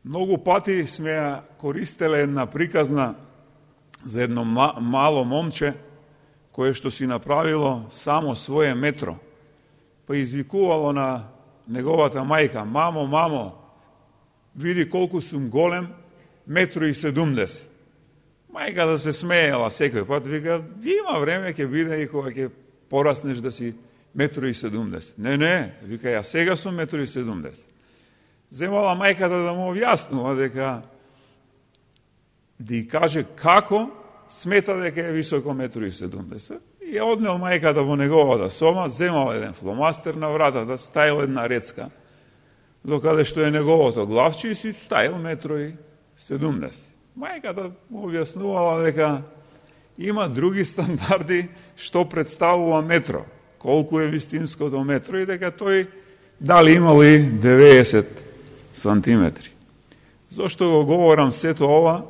Многу пати сме ја користеле една приказна за едно мало момче кое што си направило само свое метро, па извикувало на неговата мајка: мамо, мамо, види колку сум голем, 1,70 м. Мајката се смеела секој пат, вика: има време, ќе биде и кога ќе пораснеш да си 1,70 м. Не, вика, ја сега сум 1,70 м. Земала мајката да му објаснува дека да и каже како смета дека е високо 1,70 м. И ја однел мајката во неговата сома, земал еден фломастер на вратата, стаил една рецка, докаде што е неговото главче, и си стаил 1,70 м. Мајката му објаснувала дека има други стандарди што представува метро, колку е вистинското метро, и дека тој дали имал и 90 сантиметри. Зошто го говорам сето ова?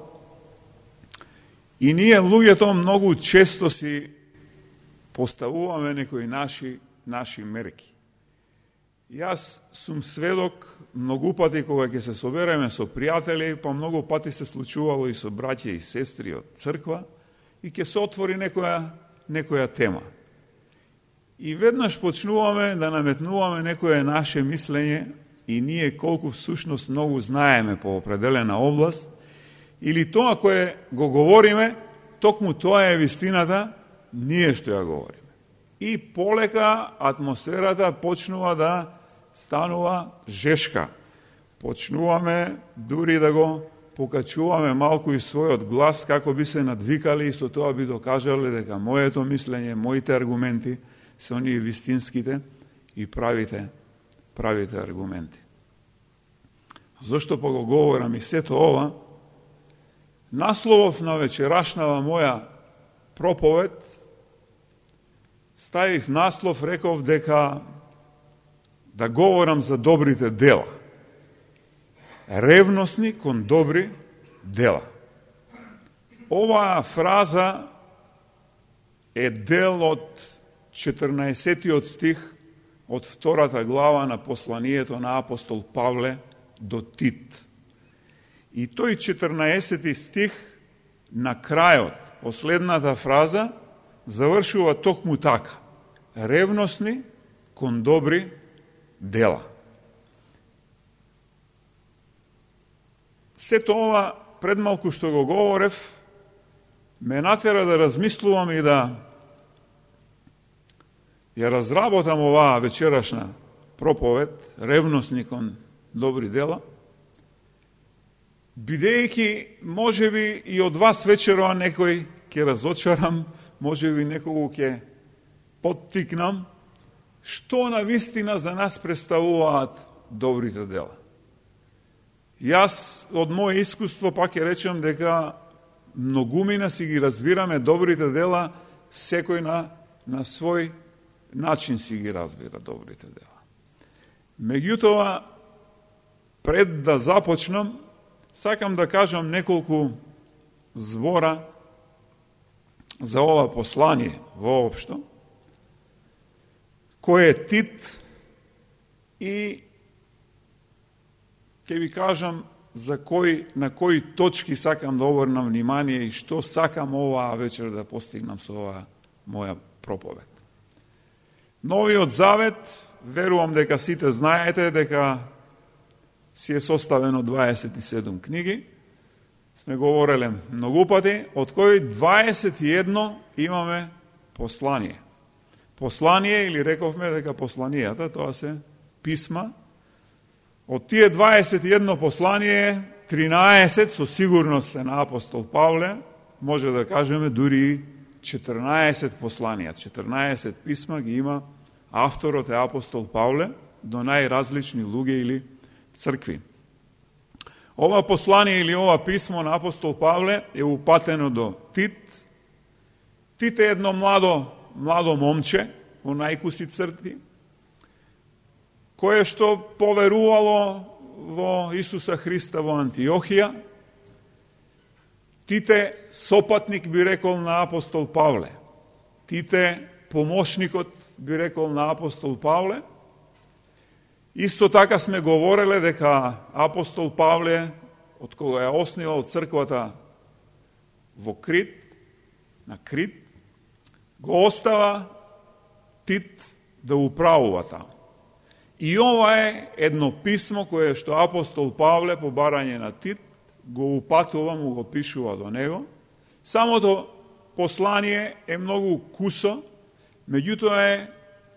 И ние луѓето многу често си поставуваме некои наши мерки. Јас сум сведок многу пати кога ќе се собереме со пријатели, па многу пати се случувало и со браќа и сестри од црква, и ќе се отвори некоја тема. И веднаш почнуваме да наметнуваме некое наше мислење, и ние колку всушност многу знаеме по определена област, или тоа кое го говориме, токму тоа е вистината, ние што ја говориме. И полека атмосферата почнува да станува жешка. Почнуваме дури да го покачуваме малку и својот глас, како би се надвикали и со тоа би докажале дека моето мислење, моите аргументи се оние вистинските и правите аргументи. Зошто па го говорам и сето ова? Насловов на вечерашнава моја проповед ставив наслов, реков дека да говорам за добрите дела. Ревносни кон добри дела. Оваа фраза е дел од 14-тиот стих од 2 глава на посланието на апостол Павле до Тит. И тој 14 стих на крајот, последната фраза, завршува токму така: ревносни кон добри дела. Сето ова предмалку што го говорев ме натера да размислувам и да ја разработам оваа вечерашна проповед, ревносни кон добри дела, бидејќи можеби и од вас вечерова некој ќе разочарам, можеби некого ќе поттикнам, што на вистина за нас представуваат добрите дела. Јас од моје искуство пак ќе речем дека многумина си ги разбираме добрите дела, секој на свој начин си ги разбира добрите дела. Меѓутоа, пред да започнам, сакам да кажам неколку збора за ова послание воопшто, кој е Тит, и ќе ви кажам на кои точки сакам да обрнам внимание и што сакам оваа вечер да постигнам со оваа моја проповед. Новиот Завет, верувам дека сите знаете дека си е составен од 27 книги, сме говореле многу пати, од кои 21 имаме послание. Послание, или рековме дека посланијата, тоа се писма. Од тие 21 послание, 13 со сигурност се на апостол Павле, може да кажеме дури 14 посланија, 14 писма ги има авторот е апостол Павле до најразлични луѓе или цркви. Ова послание или ова писмо на апостол Павле е упатено до Тит. Тит е едно младо момче во најкуси црти, кое што поверувало во Исуса Христа во Антиохија. Тит е сопатник, би рекол, на апостол Павле. Тит е помошникот, би рекол, на апостол Павле. Исто така сме говореле дека апостол Павле од кога ја основал црквата во Крит, на Крит, го остава Тит да управува таму. И ова е едно писмо кое што апостол Павле по барање на Тит го упатува, му го пишува до него. Самото послание е многу кусо, меѓутоа е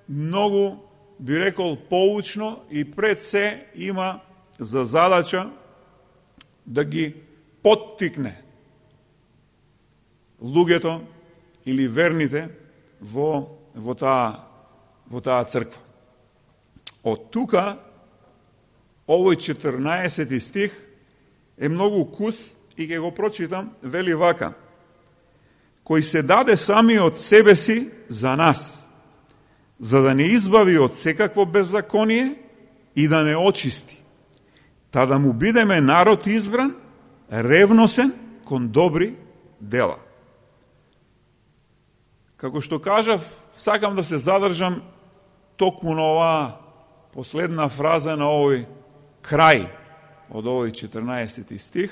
многу, би рекол, поучно и пред се има за задача да ги поттикне луѓето или верните во таа црква. Од тука, овој 14 стих е многу кус и ќе го прочитам, вели вака: кој се даде самиот себе си за нас, за да не избави од секакво беззаконие и да не очисти, та да му бидеме народ избран, ревносен кон добри дела. Како што кажав, сакам да се задржам токму на оваа последна фраза на овој крај од овој 14 стих,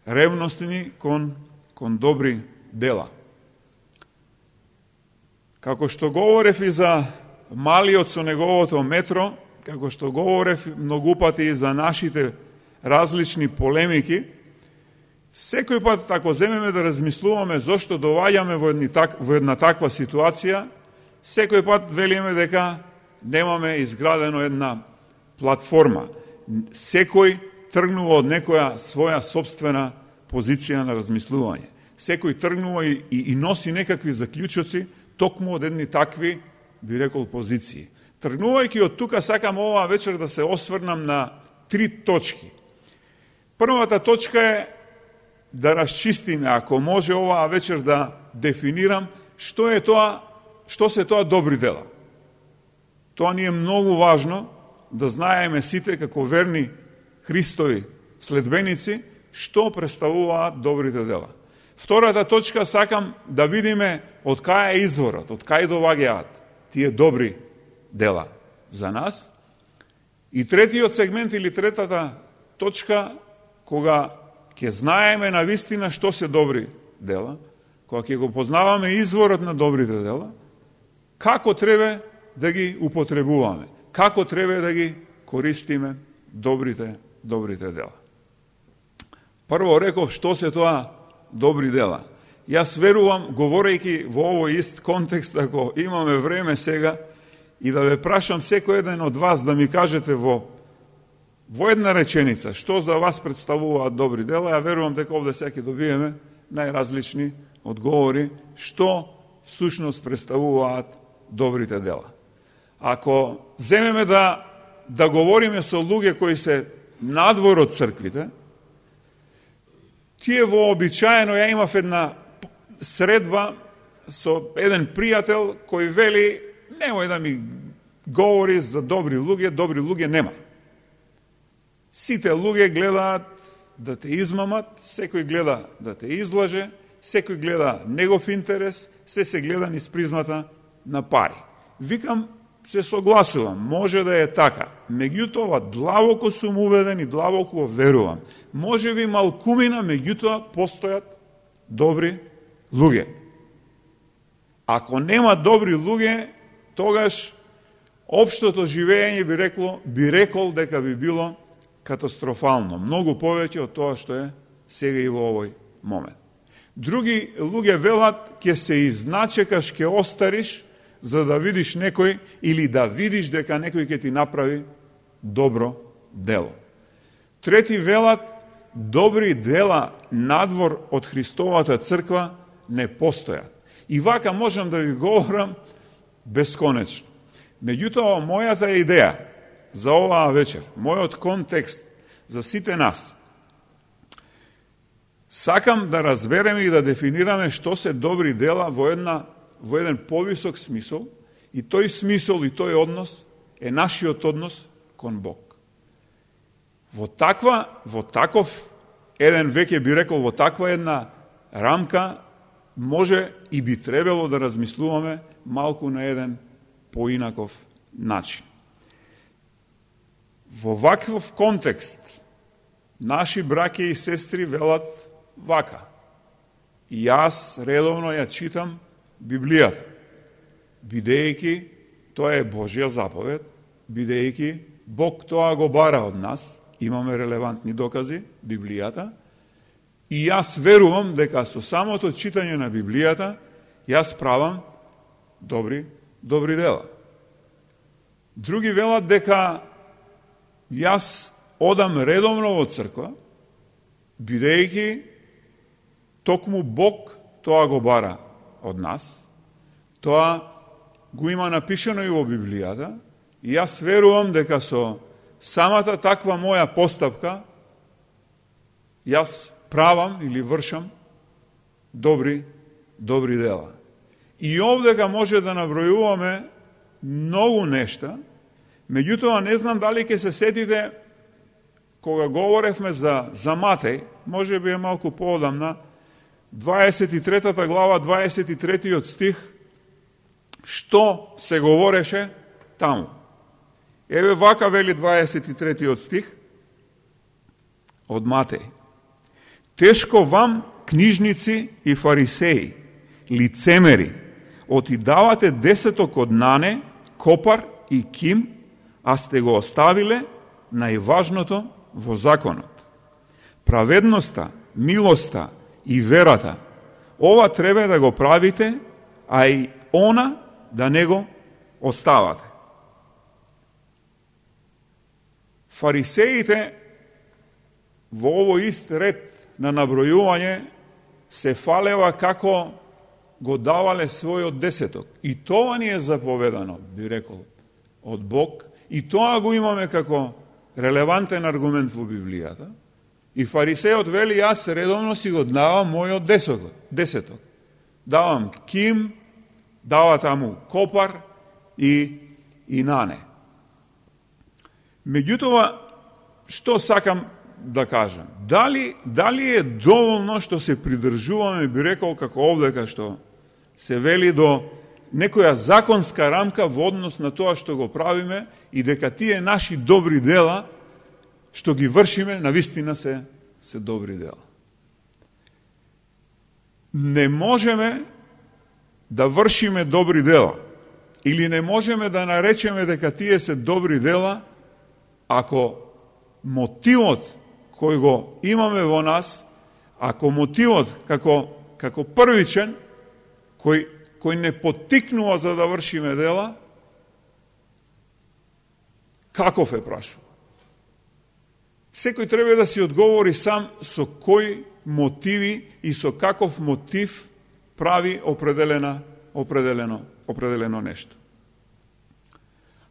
ревностни кон добри дела. Како што говорев и за малиот со неговото метро, како што говорев многу пати и за нашите различни полемики, секој пат, ако земеме да размислуваме зошто доваѓаме во една таква ситуација, секој пат велиме дека немаме изградено една платформа. Секој тргнува од некоја своја собствена позиција на размислување. Секој тргнува и носи некакви заклучоци токму од едни такви, би рекол, позиции. Тргнувајќи од тука, сакам оваа вечер да се осврнам на 3 точки. Првата точка е да расчистиме, ако може оваа вечер да дефинирам што се тоа добри дела. Тоа ни е многу важно да знаеме сите како верни Христови следбеници што представуваат добрите дела. Втората точка, сакам да видиме од кај е изворот, од кај доваѓаат тие добри дела за нас. И третиот сегмент или третата точка, кога ќе знаеме на вистина што се добри дела, кога ќе го познаваме изворот на добрите дела, како треба да ги употребуваме, како треба да ги користиме добрите дела. Прво реков што се тоа добри дела. Јас верувам, говорејќи во овој ист контекст, ако имаме време сега, и да ве прашам секој еден од вас да ми кажете во една реченица што за вас представуваат добри дела, ја верувам дека овде сега ќе добиеме најразлични одговори што всушност представуваат добрите дела. Ако земеме да говориме со луѓе кои се надвор од црквите, тие вообичаено, ја имав една средба со еден пријател кој вели: немој да ми говори за добри луѓе нема. Сите луѓе гледаат да те измамат, секој гледа да те излаже, секој гледа негов интерес, се гледа низ призмата на пари. Викам, се согласувам, може да е така. Меѓутоа, длабоко сум убеден и длабоко верувам. Може би малкумина, меѓутоа постојат добри луѓе. Ако нема добри луѓе, тогаш општото живење би рекол дека би било катастрофално, многу повеќе од тоа што е сега и во овој момент. Други луѓе велат: ќе се изначекаш, ќе остариш, за да видиш некој или да видиш дека некој ќе ти направи добро дело. Трети велат: добри дела надвор од Христовата црква не постојат. И вака можам да ви говорам бесконечно. Меѓутоа, мојата идеја за оваа вечер, мојот контекст за сите нас, сакам да разбереме и да дефинираме што се добри дела во еден повисок смисол, и тој смисол и тој однос е нашиот однос кон Бог. Во таков еден веќе би рекол, во таква една рамка може и би требало да размислуваме малку на еден поинаков начин. Во ваков контекст Наши браќа и сестри велат вака. И јас редовно ја читам Библијата, бидејќи тоа е Божја заповед, бидејќи Бог тоа го бара од нас, имаме релевантни докази, Библијата, и јас верувам дека со самото читање на Библијата јас правам добри дела. Други велат дека јас одам редовно во црква, бидејќи токму Бог тоа го бара од нас, тоа го има напишано и во Библијата, и јас верувам дека со самата таква моја постапка јас правам или вршам добри дела. И овдека може да набројуваме многу нешта, меѓутоа не знам дали ќе се сетите кога говоревме за Матеј, може би е малку поодамна, 23 глава, 23 стих, што се говореше таму. Еве вака вели 23 стих од Матеј. Тешко вам, книжници и фарисеи, лицемери, отидавате десеток од нане, копар и ким, а сте го оставиле најважното во законот. Праведноста, милоста и верата, ова треба да го правите, а и она да не го оставате. Фарисеите во овој ист ред на набројување се фалева како го давале својот десеток. И тоа ни е заповедано, би рекол, од Бог, и тоа го имаме како релевантен аргумент во Библијата. И фарисеот вели, јас редовно си го давам мојот десеток. Давам ким, дава таму копар и нане. Меѓутоа, што сакам да кажам? Дали е доволно што се придржуваме, би рекол, како овдека што се вели до некоја законска рамка во однос на тоа што го правиме и дека тие наши добри дела што ги вршиме, навистина се добри дела. Не можеме да вршиме добри дела или не можеме да наречеме дека тие се добри дела ако мотивот кој го имаме во нас, ако мотивот како првичен, кој не поттикнува за да вршиме дела, каков е, прашува? Секој треба да си одговори сам со кој мотиви и со каков мотив прави определено нешто.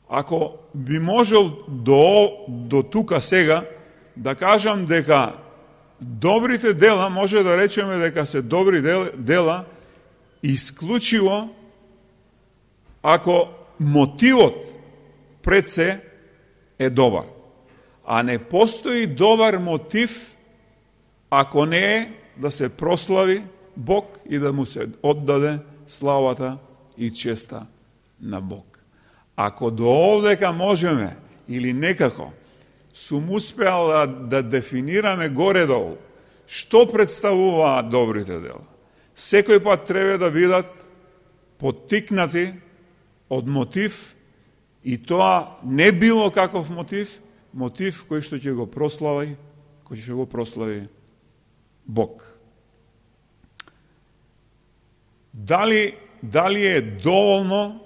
Ако би можел до тука сега да кажам дека добрите дела, може да речеме дека се добри дела исклучиво ако мотивот пред се е добар. А не постои добар мотив ако не е да се прослави Бог и да му се оддаде славата и честа на Бог. Ако до овдека можеме или некако сум успеал да дефинираме горе-долу што представуваат добрите дела, секој пат треба да бидат поттикнати од мотив, и тоа не било каков мотив кој што ќе го прослави Бог. Дали е доволно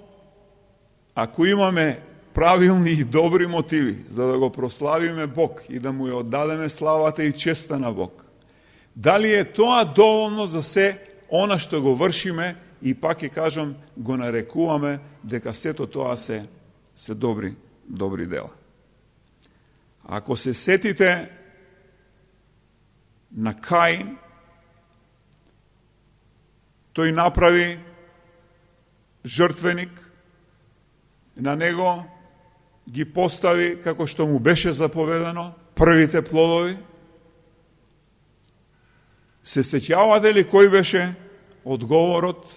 ако имаме правилни и добри мотиви за да го прославиме Бог и да му ја оддадеме славата и честа на Бог? Дали е тоа доволно за се она што го вршиме и пак ќе кажам, го нарекуваме дека сето тоа се добри дела? Ако се сетите на Каин, тој направи жртвеник, на него ги постави како што му беше заповедано првите плодови. Се сеќавате ли кој беше одговорот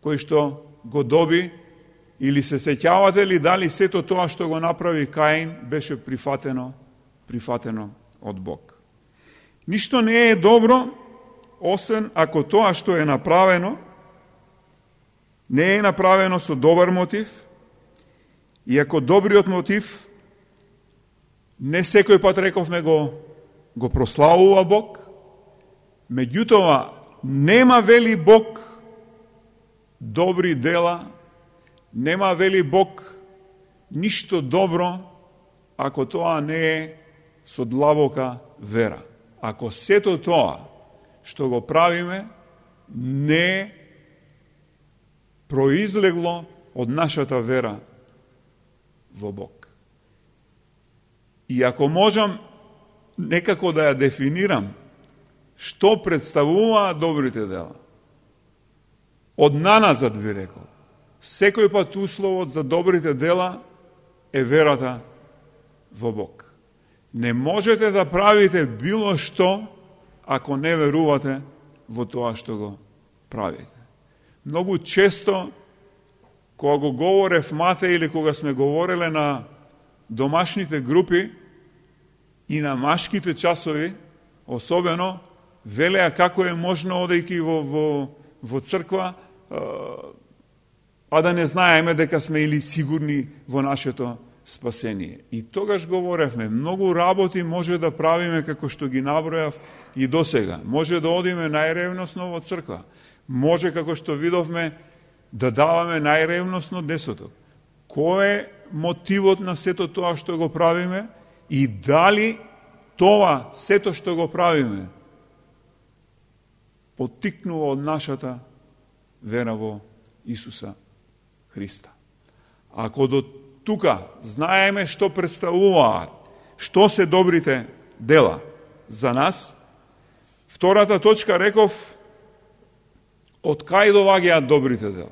кој што го доби, или се сеќавате ли дали сето тоа што го направи Каин беше прифатено од Бог. Ништо не е добро, освен ако тоа што е направено, не е направено со добар мотив, и ако добриот мотив, не секој пат рековме го прославува Бог, меѓутоа нема, вели Бог, добри дела, нема, вели Бог, ништо добро, ако тоа не е со длабока вера. Ако сето тоа што го правиме не произлегло од нашата вера во Бог. И ако можам некако да ја дефинирам што представуваат добрите дела, од наназад би рекол, секој пат условот за добрите дела е верата во Бог. Не можете да правите било што ако не верувате во тоа што го правите. Многу често, кога го говорев мате или кога сме говореле на домашните групи и на машките часови, особено, велеа како е можно одејќи во црква, а да не знаеме дека сме или сигурни во нашето спасение. И тогаш говоревме, многу работи може да правиме како што ги набројав и досега. Може да одиме најревносно во црква. Може, како што видовме, да даваме најревносно десеток. Кој е мотивот на сето тоа што го правиме и дали тоа сето што го правиме поттикнува од нашата вера во Исуса Христа. Ако до тука знаеме што представуваат, што се добрите дела за нас, втората точка реков, од кај доаѓаат добрите дела?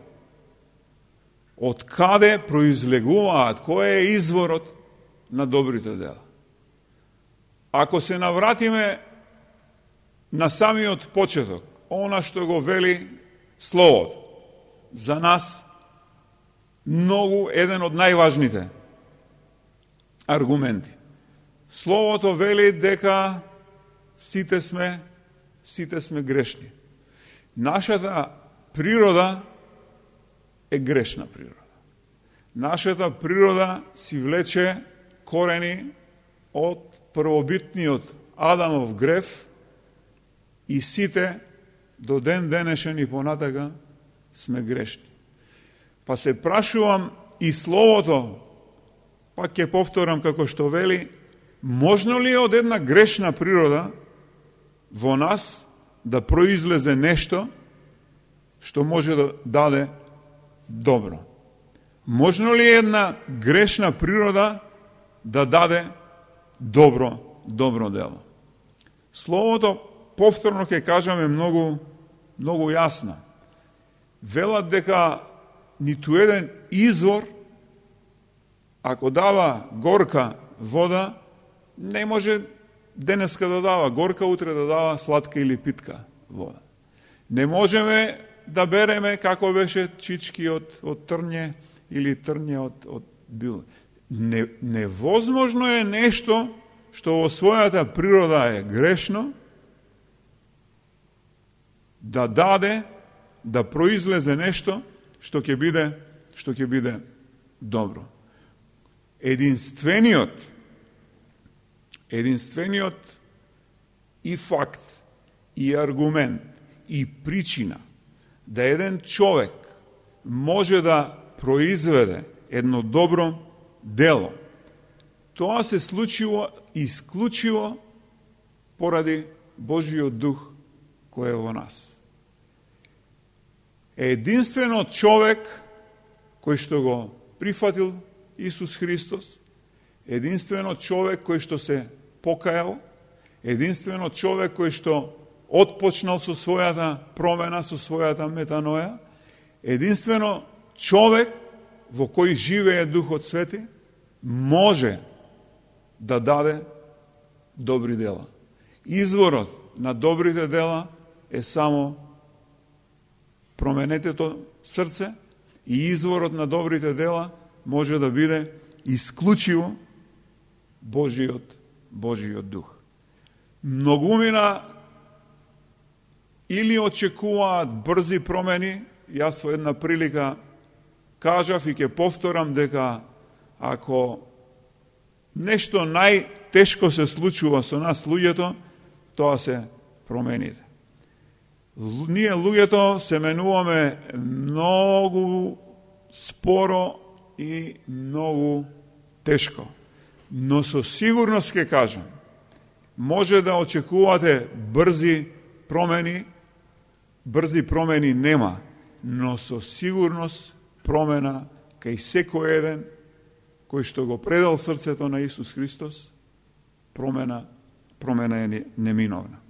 Од каде произлегуваат? Кој е изворот на добрите дела? Ако се навратиме на самиот почеток, она што го вели Словото, за нас многу еден од најважните аргументи. Словото вели дека сите сме грешни. Нашата природа е грешна природа. Нашата природа си влече корени од првобитниот Адамов грев и сите до ден денешен и понатака сме грешни. Па се прашувам и Словото, пак ќе повторам како што вели, можно ли од една грешна природа во нас да произлезе нешто што може да даде добро? Можно ли една грешна природа да даде добро дело? Словото, повторно ќе кажаме многу јасно. Велат дека ниту еден извор, ако дава горка вода, не може денеска да дава горка, утре да дава сладка или питка вода. Не можеме да береме како беше чички од трње или трње од бил. Невозможно е нешто што во својата природа е грешно да даде, да произлезе нешто што ќе биде добро. Единствениот и факт, и аргумент, и причина да еден човек може да произведе едно добро дело, тоа се случило исклучиво поради Божиот дух кој е во нас. Единствено човек кој што го прифатил Исус Христос, единствено човек кој што се покајал, единствено човек кој што отпочнал со својата промена, со својата метаноја, единствено човек во кој живее Духот Свети, може да даде добри дела. Изворот на добрите дела е само променетето срце и изворот на добрите дела може да биде исклучиво Божиот дух. Многумина или очекуваат брзи промени. Јас во една прилика кажав и ќе повторам дека ако нешто најтешко се случува со нас луѓето, тоа се промените. Ние луѓето се менуваме многу споро и многу тешко. Но со сигурност ќе кажам, може да очекувате брзи промени нема, но со сигурност промена кај секој еден кој што го предал срцето на Исус Христос, промена е неминовна.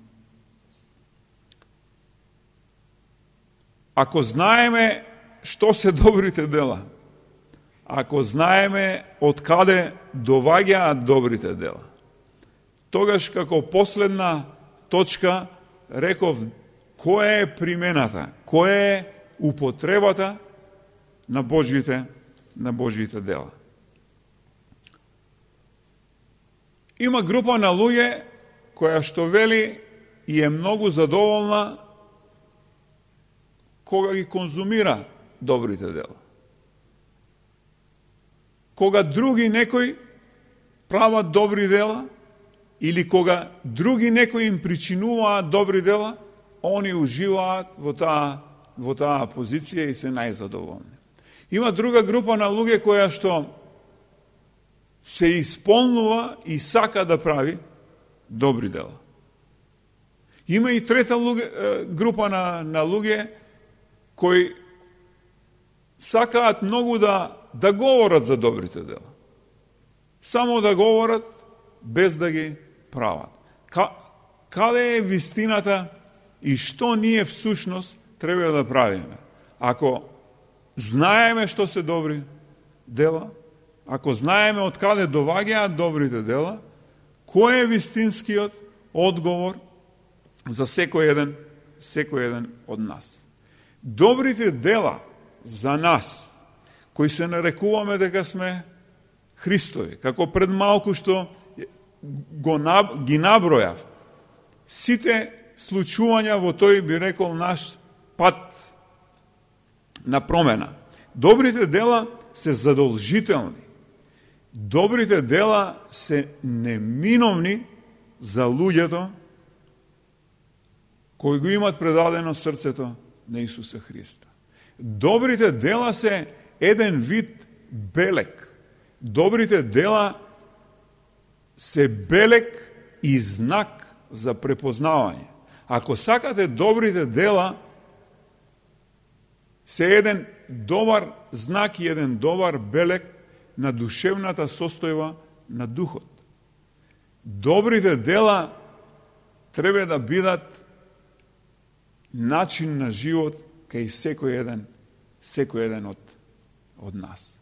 Ако знаеме што се добрите дела, ако знаеме од каде доваѓаат добрите дела, тогаш како последна точка реков која е примената, која е употребата на Божите дела. Има група на луѓе која што вели и е многу задоволна кога ги конзумира добрите дела. Кога други некои прават добри дела или кога други некои им причинуваат добри дела, они уживаат во таа позиција и се најзадоволни. Има друга група на луѓе која што се исполнува и сака да прави добри дела. Има и трета група на луѓе кои сакаат многу да говорат за добрите дела. Само да говорат без да ги прават. Каде е вистината и што ние всушност треба да правиме? Ако знаеме што се добри дела, ако знаеме од каде доваѓаат добрите дела, кој е вистинскиот одговор за секој еден од нас? Добрите дела за нас, кои се нарекуваме дека сме Христови, како пред малку што ги набројав, сите случувања во тој, би рекол, наш пат на промена. Добрите дела се задолжителни. Добрите дела се неминовни за луѓето кои го имат предадено срцето на Исуса Христа. Добрите дела се еден вид белег. Добрите дела се белег и знак за препознавање. Ако сакате, добрите дела се еден добар знак и еден добар белег на душевната состојба на духот. Добрите дела треба да бидат начин на живот кај секој еден од нас.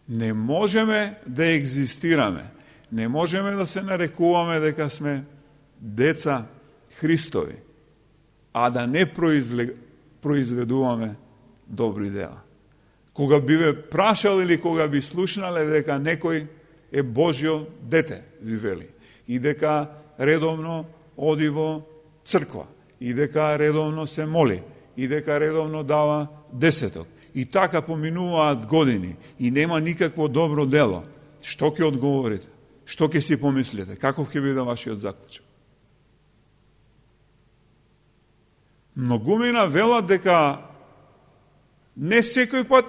Не можеме да екзистираме, не можеме да се нарекуваме дека сме деца Христови, а да не произведуваме добри дела. Кога би ве прашал или кога би слушнале дека некој е Божјо дете, ви вели, и дека редовно оди во црква, и дека редовно се моли, и дека редовно дава десеток, и така поминуваат години, и нема никакво добро дело, што ќе одговорите? Што ќе си помислите? Каков ќе биде вашиот заклучок? Многумина велат дека не секој пат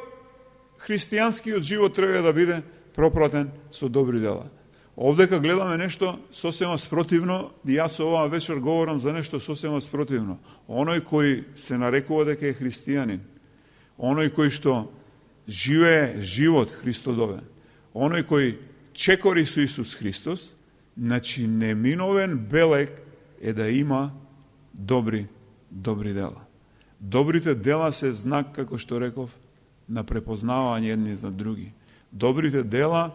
христијанскиот живот треба да биде пропратен со добри дела. Овдека гледаме нешто сосема спротивно, и јас оваа вечер говорам за нешто сосема спротивно. Оној кој се нарекува дека е христијанин, оној кој што живее живот Христодовен, оној кој чекори со Исус Христос, значи неминовен белег е да има добри дела. Добрите дела се знак, како што реков, на препознавање едни за други. Добрите дела,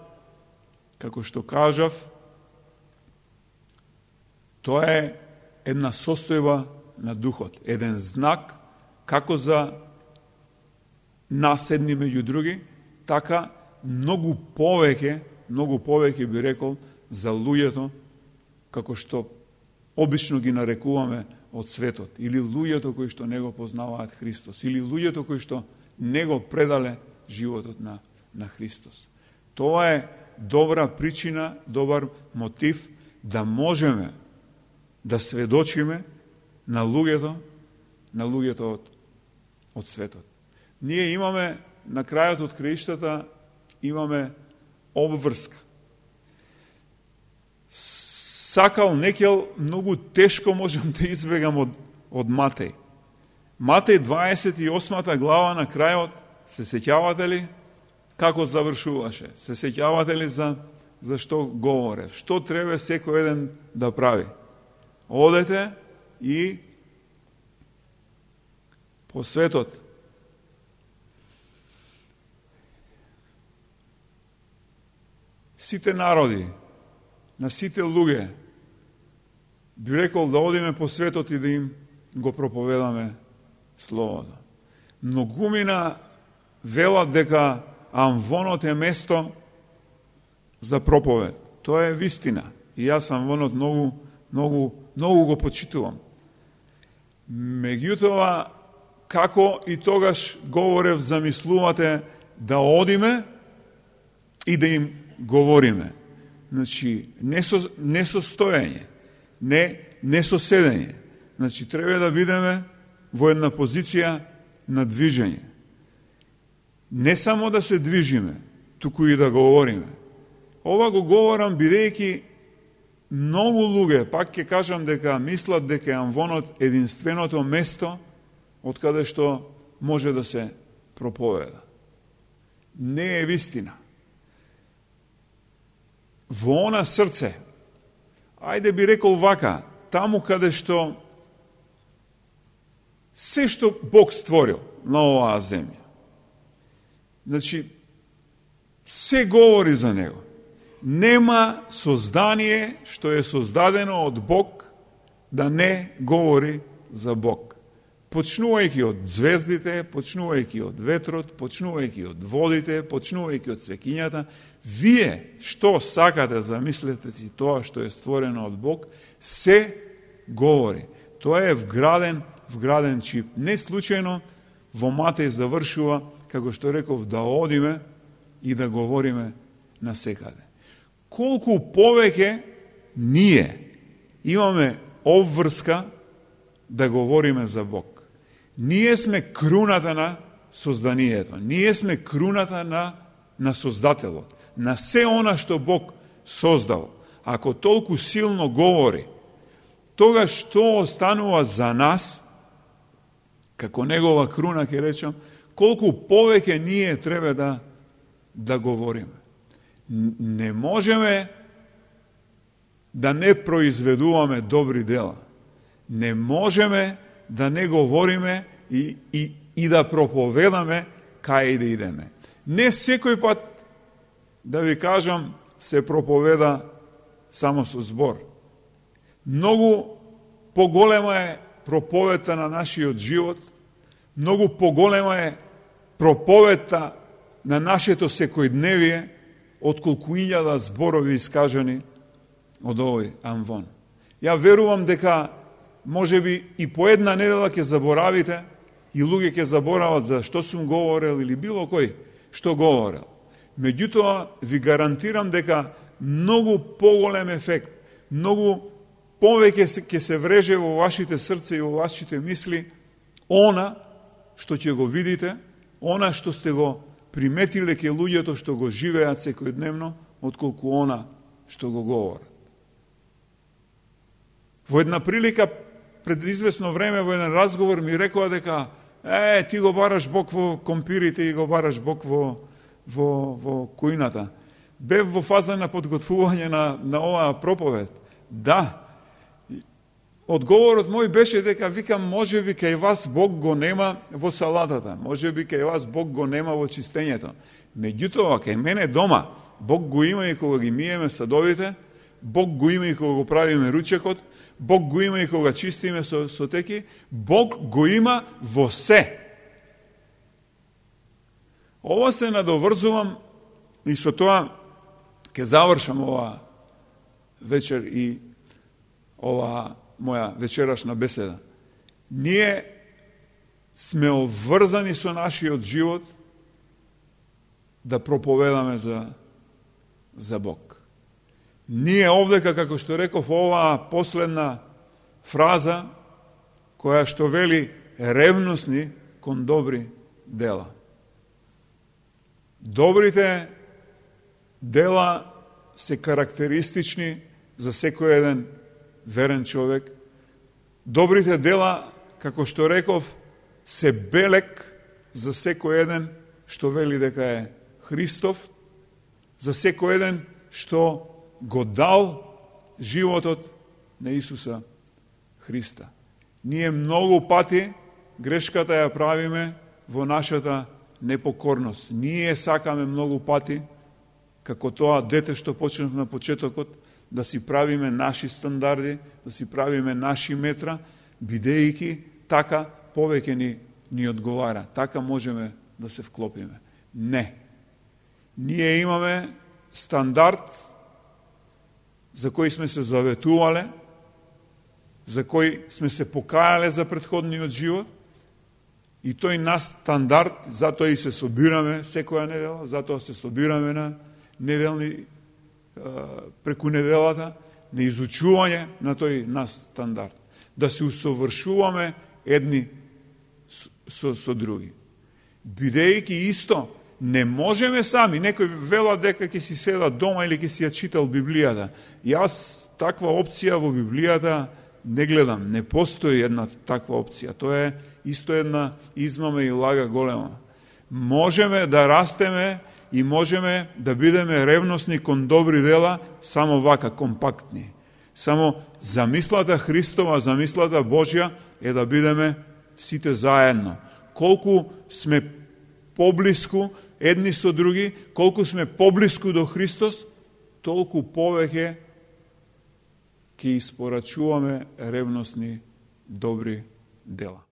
како што кажав, тоа е една состојба на духот, еден знак како за нас едни меѓу други, така многу повеќе би рекол за луѓето, како што обично ги нарекуваме од светот, или луѓето кои што не го познаваат Христос, или луѓето кои што не го предале животот на Христос. Тоа е добра причина, добар мотив да можеме да сведочиме на луѓето од светот. Ние имаме, на крајот од краиштата, имаме обврска. Сакал, некел, многу тешко можам да избегам од Матеј. Матеј 28 глава на крајот, се сеќавате ли како завршуваше? Се сеќавате ли за што говорев? Што треба секој еден да прави? Одете и по светот сите народи, на сите луѓе, би рекол да одиме по светот и да им го проповедаме Словото. Многумина велат дека амвонот е место за проповед. Тоа е вистина. И јас амвонот многу го почитувам. Меѓутоа, како и тогаш говорев, замислувате да одиме и да им говориме. Значи, не со стоење, не со седење. Значи, треба да бидеме во една позиција на движење. Не само да се движиме, туку и да говориме. Ова го говорам бидејќи многу луѓе, пак ќе кажам дека мислат дека е амвонот единственото место од каде што може да се проповеда. Не е вистина. Во она срце, ајде би рекол вака, таму каде што се што Бог створил на оваа земја, значи, се говори за него. Нема создание што е создадено од Бог да не говори за Бог. Почнувајќи од звездите, почнувајќи од ветрот, почнувајќи од водите, почнувајќи од свекињата, вие што сакате, замислете си тоа што е створено од Бог, се говори. Тоа е вграден чип. Не случајно во Матеј завршува, како што реков, да одиме и да говориме насекаде. Колку повеќе ние имаме обврска да говориме за Бог. Ние сме круната на созданието. Ние сме круната на Создателот. На се она што Бог создал. Ако толку силно говори, тогаш што останува за нас, како негова круна, ќе речам, колку повеќе ние треба да говориме. Не можеме да не произведуваме добри дела. Не можеме да не говориме и да проповедаме кај да идеме. Не секој пат, да ви кажам, се проповеда само со збор. Многу поголема е проповедта на нашиот живот, многу поголема е проповедта на нашето секојдневие, отколку 1000 зборови искажани од овој амвон. Ја верувам дека можеби и по една недела ќе заборавите и луѓе ќе заборават за што сум говорел или било кој што говорел. Меѓутоа, ви гарантирам дека многу поголем ефект, многу повеќе ќе се вреже во вашите срце и во вашите мисли она што ќе го видите, она што сте го приметиле ке луѓето што го живеат секојдневно, отколку она што го говорат. Во една прилика, пред известно време, во еден разговор ми рекоа дека ти го бараш Бог во компирите и го бараш Бог во кујната. Бев во фаза на подготвување на оваа проповед. Да, одговорот мој беше дека, викам, може би кај вас Бог го нема во салатата, може би кај вас Бог го нема во чистењето. Меѓутоа, кај мене дома, Бог го има и кога ги миеме садовите, Бог го има и кога го правиме ручекот, Бог го има и кога чистиме со теки, Бог го има во се. Ова се надоврзувам и со тоа ќе завршам ова вечер и ова моја вечерашна беседа. Ние сме обврзани со нашиот живот да проповедаме за Бог. Ние овдека, како што реков, оваа последна фраза, која што вели ревностни кон добри дела. Добрите дела се карактеристични за секој еден верен човек. Добрите дела, како што реков, се белек за секој еден што вели дека е Христов, за секој еден што го дал животот на Исуса Христа. Ние многу пати грешката ја правиме во нашата непокорност. Ние сакаме многу пати, како тоа дете што почнав на почетокот, да си правиме наши стандарди, да си правиме наши метра, бидејќи така повеќе ни одговара. Така можеме да се вклопиме. Не. Ние имаме стандард за кој сме се заветувале, за кој сме се покаяле за претходниот живот, и тој нас стандард, затоа и се собираме секоја недела, затоа се собираме на неделни преку неделата, на изучување на тој нас стандард. Да се усовршуваме едни со други. Бидејќи исто, не можеме сами, некој вела дека ќе си седа дома или ќе си ја читал Библијата. Јас таква опција во Библијата не гледам, не постои една таква опција. Тоа е исто една измама и лага голема. Можеме да растеме и можеме да бидеме ревностни кон добри дела, само вака, компактни. Само замислата Христова, замислата Божја е да бидеме сите заедно. Колку сме поблиску едни со други, колку сме поблиску до Христос, толку повеќе ќе испорачуваме ревностни добри дела.